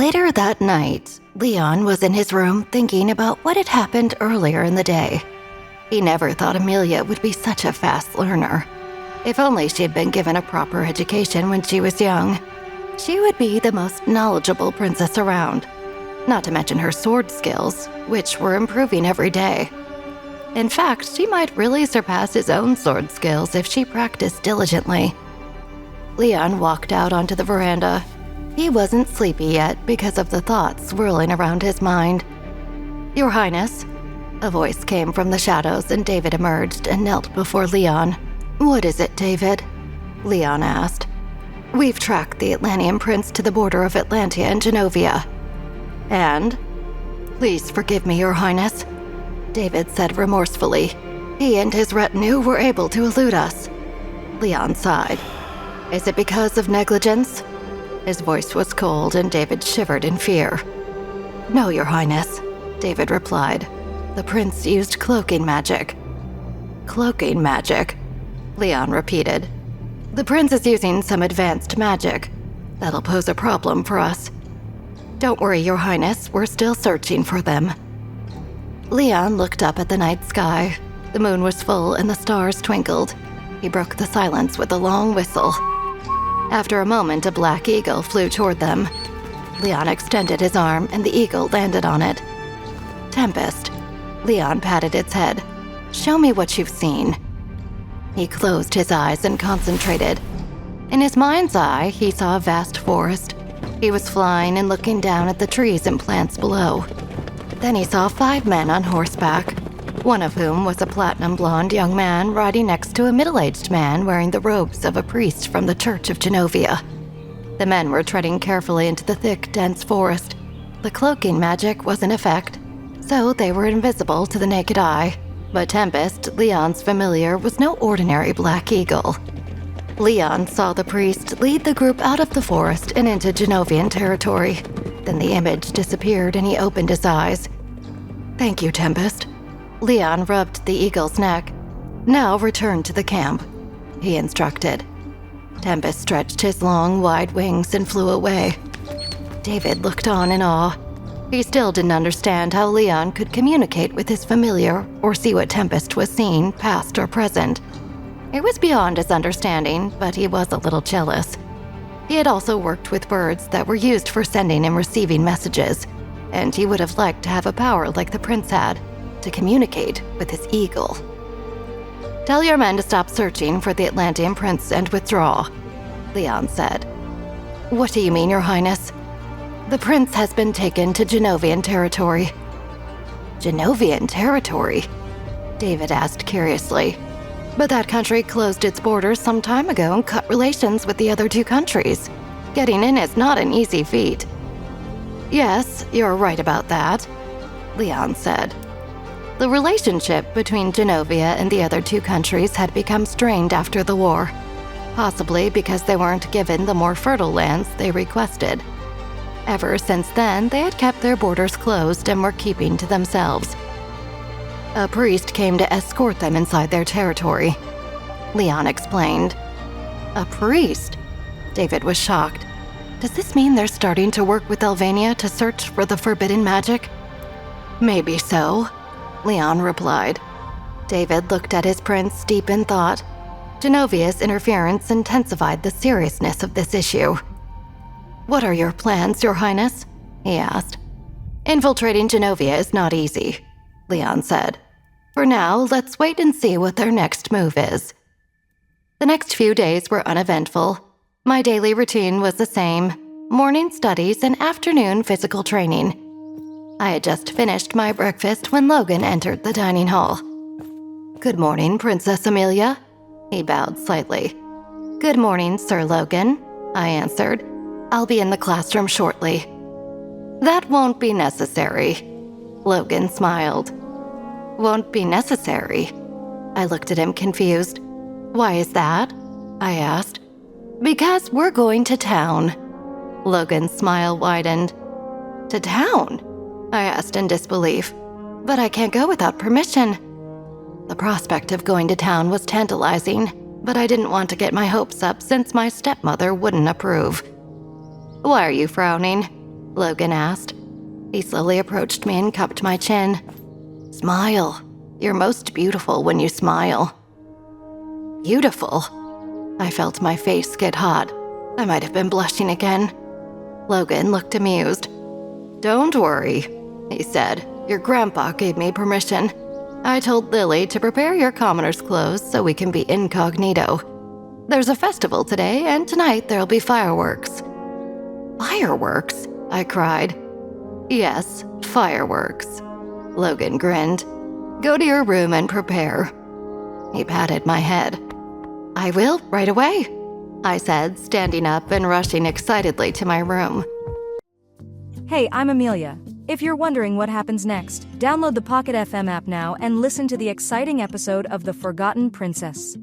Later that night, Leon was in his room thinking about what had happened earlier in the day. He never thought Amelia would be such a fast learner. If only she had been given a proper education when she was young, she would be the most knowledgeable princess around, not to mention her sword skills, which were improving every day. In fact, she might really surpass his own sword skills if she practiced diligently. Leon walked out onto the veranda. He wasn't sleepy yet because of the thoughts swirling around his mind. "Your Highness," a voice came from the shadows and David emerged and knelt before Leon. "What is it, David?" Leon asked. "We've tracked the Atlantean prince to the border of Atlantean and Genovia." "And?" "Please forgive me, Your Highness," David said remorsefully. "He and his retinue were able to elude us." Leon sighed. "Is it because of negligence?" His voice was cold and David shivered in fear. "No, Your Highness," David replied. "The prince used cloaking magic." "Cloaking magic?" Leon repeated. "The prince is using some advanced magic. That'll pose a problem for us." "Don't worry, Your Highness, we're still searching for them." Leon looked up at the night sky. The moon was full and the stars twinkled. He broke the silence with a long whistle. After a moment, a black eagle flew toward them. Leon extended his arm and the eagle landed on it. "Tempest." Leon patted its head. "Show me what you've seen." He closed his eyes and concentrated. In his mind's eye, he saw a vast forest. He was flying and looking down at the trees and plants below. Then he saw 5 men on horseback, one of whom was a platinum-blonde young man riding next to a middle-aged man wearing the robes of a priest from the Church of Genovia. The men were treading carefully into the thick, dense forest. The cloaking magic was in effect, so they were invisible to the naked eye. But Tempest, Leon's familiar, was no ordinary black eagle. Leon saw the priest lead the group out of the forest and into Genovian territory. Then the image disappeared and he opened his eyes. "Thank you, Tempest." Leon rubbed the eagle's neck. "Now return to the camp," he instructed. Tempest stretched his long, wide wings and flew away. David looked on in awe. He still didn't understand how Leon could communicate with his familiar or see what Tempest was seeing, past or present. It was beyond his understanding, but he was a little jealous. He had also worked with birds that were used for sending and receiving messages, and he would have liked to have a power like the prince had, to communicate with his eagle. "Tell your men to stop searching for the Atlantean prince and withdraw," Leon said. "What do you mean, Your Highness?" "The prince has been taken to Genovian territory." "Genovian territory?" David asked curiously. "But that country closed its borders some time ago and cut relations with the other 2 countries. Getting in is not an easy feat." "Yes, you're right about that," Leon said. The relationship between Genovia and the other 2 countries had become strained after the war, possibly because they weren't given the more fertile lands they requested. Ever since then, they had kept their borders closed and were keeping to themselves. A priest came to escort them inside their territory, Leon explained. "A priest?" David was shocked. "Does this mean they're starting to work with Alvania to search for the forbidden magic?" "Maybe so," Leon replied. David looked at his prince deep in thought. Genovia's interference intensified the seriousness of this issue. "What are your plans, Your Highness?" he asked. "Infiltrating Genovia is not easy," Leon said. "For now, let's wait and see what their next move is." The next few days were uneventful. My daily routine was the same: morning studies and afternoon physical training. I had just finished my breakfast when Logan entered the dining hall. "Good morning, Princess Amelia," he bowed slightly. "Good morning, Sir Logan," I answered. "I'll be in the classroom shortly." "That won't be necessary," Logan smiled. "Won't be necessary?" I looked at him confused. "Why is that?" I asked. "Because we're going to town." Logan's smile widened. "To town?" I asked in disbelief. "But I can't go without permission." The prospect of going to town was tantalizing, but I didn't want to get my hopes up since my stepmother wouldn't approve. "Why are you frowning?" Logan asked. He slowly approached me and cupped my chin. Smile. You're most beautiful when you smile. Beautiful? I felt my face get hot. I might have been blushing again. Logan looked amused. Don't worry, he said. Your grandpa gave me permission. I told Lily to prepare your commoner's clothes so we can be incognito. There's a festival today, and tonight there'll be fireworks. Fireworks? I cried. Yes, fireworks. Logan grinned. Go to your room and prepare. He patted my head. I will, right away, I said, standing up and rushing excitedly to my room. Hey, I'm Amelia. If you're wondering what happens next, download the Pocket FM app now and listen to the exciting episode of The Forgotten Princess.